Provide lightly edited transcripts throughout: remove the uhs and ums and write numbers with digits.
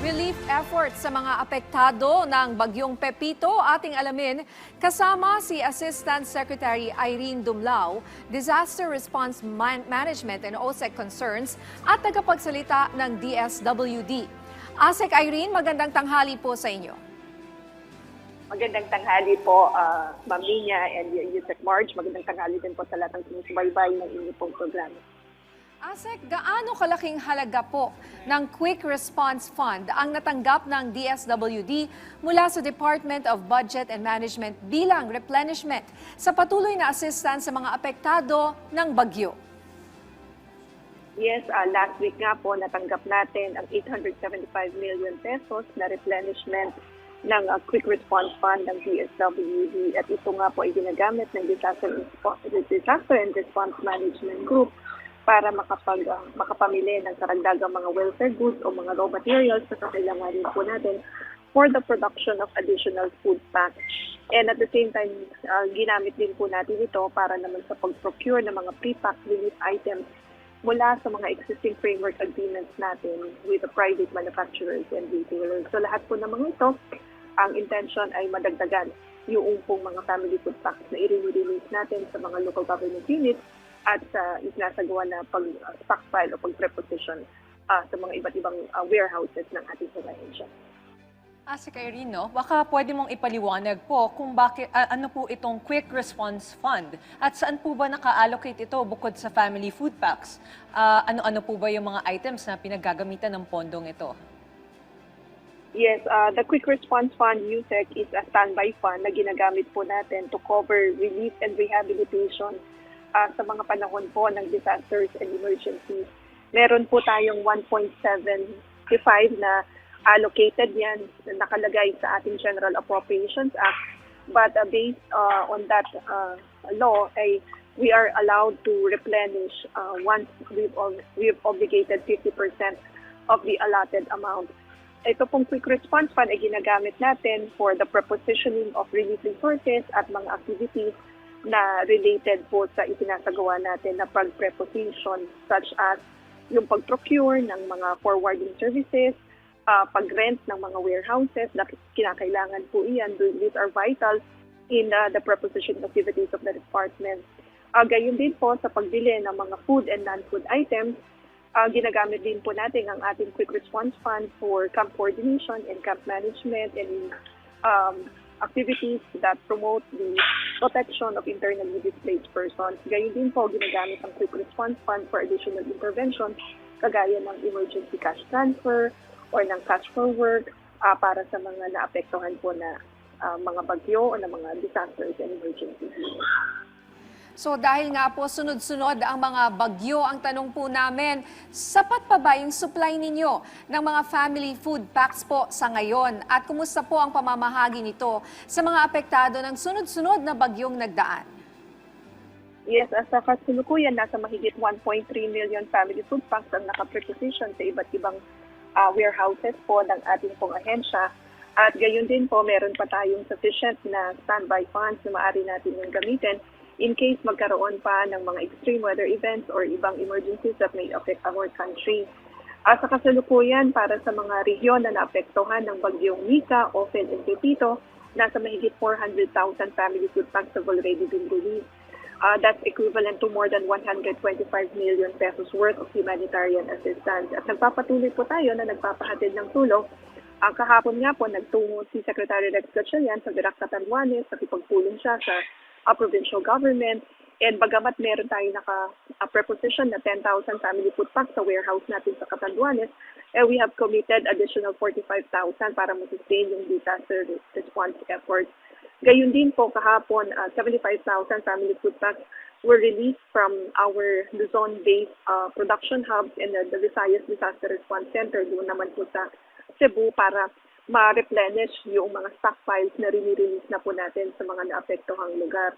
relief efforts sa mga apektado ng bagyong Pepito ating alamin kasama si Assistant Secretary Irene Dumlao, Disaster Response Management and OSEC Concerns at tagapagsalita ng DSWD. ASEC Irene, magandang tanghali po sa inyo. Magandang tanghali po, Ma'am Nina and Yusek Marge. Magandang tanghali din po sa lahat ng sumusubaybay ng inyong pong programa. ASEC, gaano kalaking halaga po ng Quick Response Fund ang natanggap ng DSWD mula sa Department of Budget and Management bilang replenishment sa patuloy na assistance sa mga apektado ng bagyo? Yes, last week nga po natanggap natin ang 875 million pesos na replenishment ng Quick Response Fund ng DSWD at ito nga po ay ginagamit ng Disaster and Response Management Group para makapamili ng karagdagang mga welfare goods o mga raw materials na kakailanganin po natin for the production of additional food packs. And at the same time, ginamit din po natin ito para naman sa pag-procure ng mga pre-packed relief items mula sa mga existing framework agreements natin with the private manufacturers and retailers. So lahat po ng mga ito, ang intention ay madagdagan yung pong mga family food packs na i-release natin sa mga local government units at isinasagawa na pag-stockpile o pag-preposition sa mga iba't ibang warehouses ng ating ahensya. ASEC Irene, baka pwede mong ipaliwanag po kung bakit, ano po itong Quick Response Fund at saan po ba naka-allocate ito bukod sa family food packs? Ano-ano po ba yung mga items na pinaggagamitan ng pondong ito? Yes, the Quick Response Fund, USEC, is a standby fund na ginagamit po natin to cover relief and rehabilitation sa mga panahon po ng disasters and emergencies. Meron po tayong 1.75 na allocated yan, nakalagay sa ating General Appropriations Act. But based on that law, we are allowed to replenish once we've obligated 50% of the allotted amount. Ito pong Quick Response Fund ay ginagamit natin for the prepositioning of relief resources at mga activities na related po sa isinasagawa natin na pag-preposition such as yung pag-procure ng mga forwarding services, pag-rent ng mga warehouses na kinakailangan po iyan. These are vital in the preposition activities of the department. Gayon din po sa pagbili ng mga food and non-food items, ginagamit din po natin ang ating Quick Response Fund for camp coordination and camp management and activities that promote the protection of internally displaced persons. Gayon din po, ginagamit ang Quick Response Fund for additional intervention, kagaya ng emergency cash transfer or ng cash for work para sa mga naapektuhan po na mga bagyo o na mga disasters and emergencies. So dahil nga po sunod-sunod ang mga bagyo, ang tanong po namin, sapat pa ba yung supply ninyo ng mga family food packs po sa ngayon? At kumusta po ang pamamahagi nito sa mga apektado ng sunod-sunod na bagyong nagdaan? Yes, as a kasulukuyan, nasa mahigit 1.3 million family food packs ang nakapreposition sa iba't ibang warehouses po ng ating pong ahensya. At gayon din po, meron pa tayong sufficient na standby funds na maaari natin yung gamitin in case magkaroon pa ng mga extreme weather events or ibang emergencies that may affect our country. Sa kasalukuyan, para sa mga rehiyon na naapektuhan ng bagyong Nika, Ophel, and Pepito, nasa mahigit 400,000 family food packs have already been released. That's equivalent to more than 125 million pesos worth of humanitarian assistance. At nagpapatuloy po tayo na nagpapahatid ng tulong. Kahapon nga po, nagtungo si Secretary Rex Gatchalian sa Virac Catanduanes, nakipagpulong siya sa provincial government, and bagamat meron tayo naka-preposition na 10,000 family food packs sa warehouse natin sa Catanduanes, we have committed additional 45,000 para ma-sustain yung disaster response efforts. Gayun din po kahapon, 75,000 family food packs were released from our Luzon-based production hubs in the Visayas Disaster Response Center doon naman po sa Cebu para ma-replenish yung mga stockpiles na rini-release na po natin sa mga naapektuhang lugar.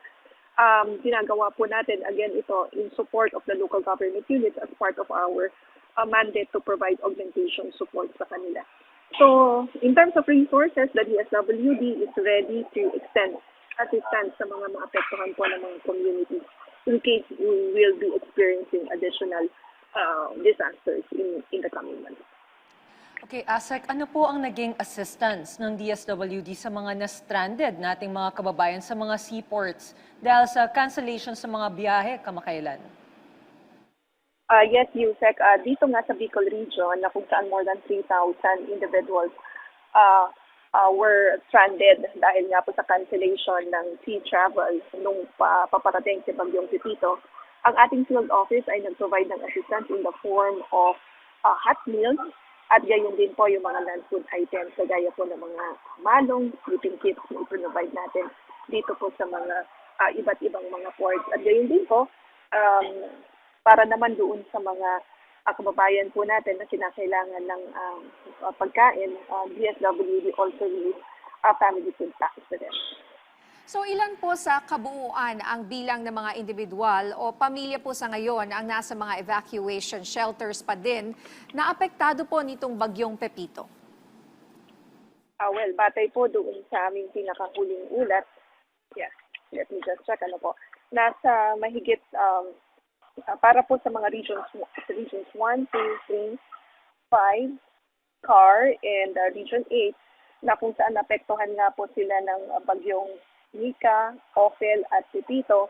Ginagawa po natin, again, ito in support of the local government units as part of our mandate to provide augmentation support sa kanila. So, in terms of resources, the DSWD is ready to extend assistance sa mga maapektuhan po ng mga communities in case we will be experiencing additional disasters in the coming months. Okay, Asek, ano po ang naging assistance ng DSWD sa mga na-stranded nating mga kababayan sa mga seaports dahil sa cancellation sa mga biyahe kamakailan? Yes, Yusek. Dito nga sa Bicol region, na kung saan more than 3,000 individuals were stranded dahil nga po sa cancellation ng sea travel nung paparating si Bagyong Pepito, ang ating field office ay nag-provide ng assistance in the form of hot meals at gayon din po yung mga non-food items kagaya po ng mga malong, sleeping kits na i-provide natin dito po sa mga iba't ibang mga ports. At gayon din po, para naman doon sa mga kababayan po natin na kinakailangan ng pagkain, DSWD also release family food packs to them. So ilan po sa kabuuan ang bilang ng mga individual o pamilya po sa ngayon ang nasa mga evacuation shelters pa din na apektado po nitong bagyong Pepito? Well, batay po doon sa aming pinakahuling ulat, yes, let me just check, nasa mahigit, para po sa mga regions 1, 2, 3, 5, CAR, and Region 8, na kung saan napektuhan nga po sila ng bagyong Nika, Ophel, at Pepito.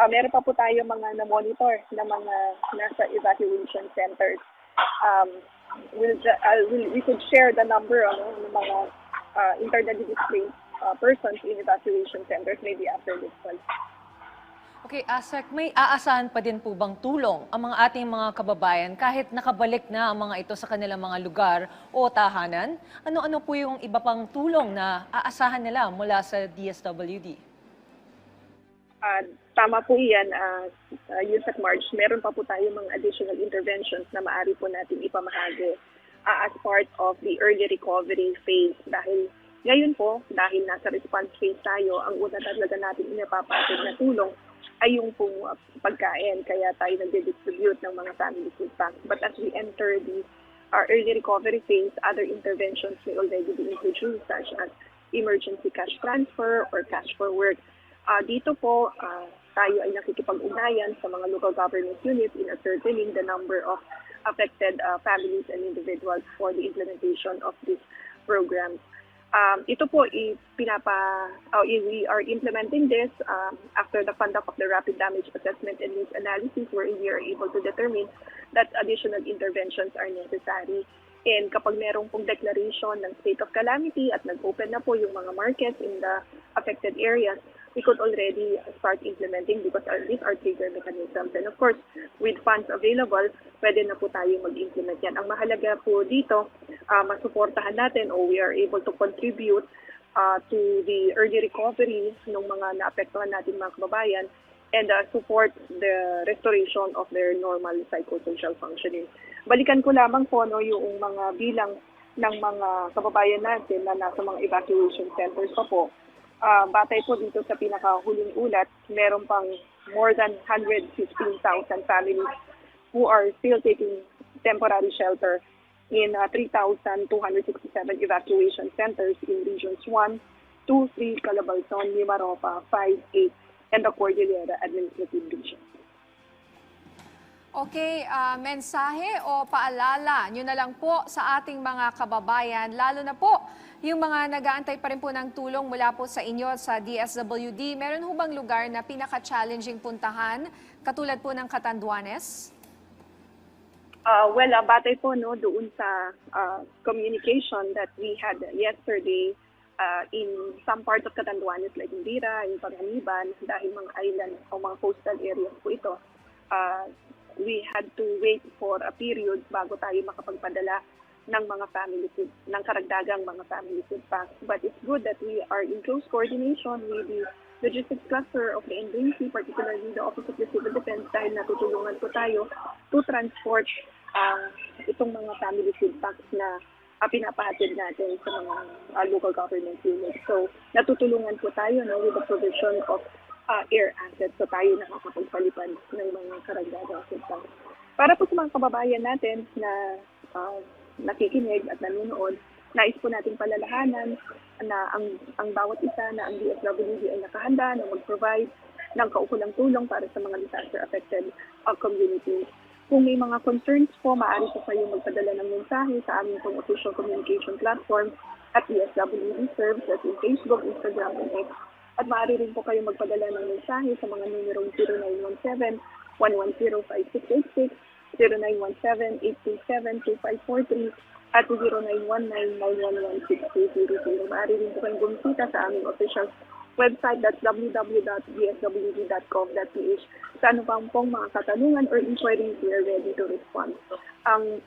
Meron pa po tayo mga na-monitor na mga nasa evacuation centers. We could share the number ng mga internally displaced persons in evacuation centers maybe after this call. Okay, Asek, may aasahan pa din po bang tulong ang mga ating mga kababayan kahit nakabalik na ang mga ito sa kanilang mga lugar o tahanan? Ano-ano po yung iba pang tulong na aasahan nila mula sa DSWD? Tama po yan, Yusek March. Meron pa po tayo mga additional interventions na maaari po natin ipamahagi as part of the early recovery phase. Dahil ngayon po, dahil nasa response phase tayo, ang una talaga natin inapapatid na tulong ay yung pong pagkain, kaya tayo nag-distribute ng mga family food packs. But as we enter the early recovery phase, other interventions may already be introduced, such as emergency cash transfer or cash for work. Dito po, tayo ay nakikipag-ugnayan sa mga local government units in ascertaining the number of affected families and individuals for the implementation of these programs. Ito po, we are implementing this after the conduct of the rapid damage assessment and needs analysis, wherein we are able to determine that additional interventions are necessary. And kapag merong pong declaration ng state of calamity at nag-open na po yung mga markets in the affected areas, we could already start implementing because these are trigger mechanisms. And of course, with funds available, pwede na po tayo mag-implement yan. Ang mahalaga po dito, masuportahan natin o we are able to contribute to the early recovery ng mga naapektuhan natin mga kababayan and support the restoration of their normal psychosocial functioning. Balikan ko lamang po yung mga bilang ng mga kababayan natin na nasa mga evacuation centers pa po. Batay po dito sa pinakahuling ulat, meron pang more than 115,000 families who are still taking temporary shelter in 3,267 evacuation centers in regions 1, 2, 3, Calabarzon, Mimaropa, 5, 8, and the Cordillera Administrative Region. Okay, mensahe o paalala nyo na lang po sa ating mga kababayan, lalo na po yung mga nag-aantay pa rin po ng tulong mula po sa inyo sa DSWD. Meron ho bang lugar na pinaka-challenging puntahan, katulad po ng Catanduanes? Batay po doon sa communication that we had yesterday in some parts of Catanduanes like Indira, in Panganiban, dahil mga island o mga coastal areas po ito, we had to wait for a period bago tayo makapagpadala ng mga family food, ng karagdagang mga family food packs. But it's good that we are in close coordination with the logistics cluster of the NDC, particularly the Office of the Civil Defense, dahil natutulungan po tayo to transport itong mga family food packs na pinapahatid natin sa mga local government units. So natutulungan po tayo with the provision of air assets, so tayo nakakapagpalipad ng mga karagdagang food packs. Para po sa mga kababayan natin na nakikinig at nanonood, nais po nating palalahanan na ang bawat isa na ang DSWD ay nakahanda na mag-provide ng kaukulang tulong para sa mga disaster-affected communities. Kung may mga concerns po, maaari po kayo magpadala ng mensahe sa aming pong official communication platform at DSWD Serves at in Facebook, Instagram, and X. At maaari rin po kayo magpadala ng mensahe sa mga numerong 0917-110-5686, 0917-827-2543, at 0919-911-6200. Maaari rin po kayong bumisita sa aming official website, that's www.dswd.gov.ph. Sa ano pong mga katanungan or inquiries, we are ready to respond. Ang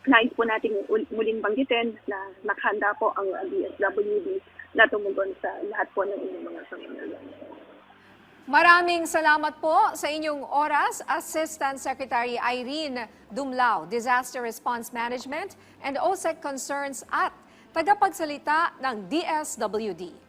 nais po natin muling banggitin na nakahanda po ang DSWD na tumugon sa lahat po ng inyong mga pangangailangan. Maraming salamat po sa inyong oras, Assistant Secretary Irene Dumlao, Disaster Response Management and OSEC Concerns at tagapagsalita ng DSWD.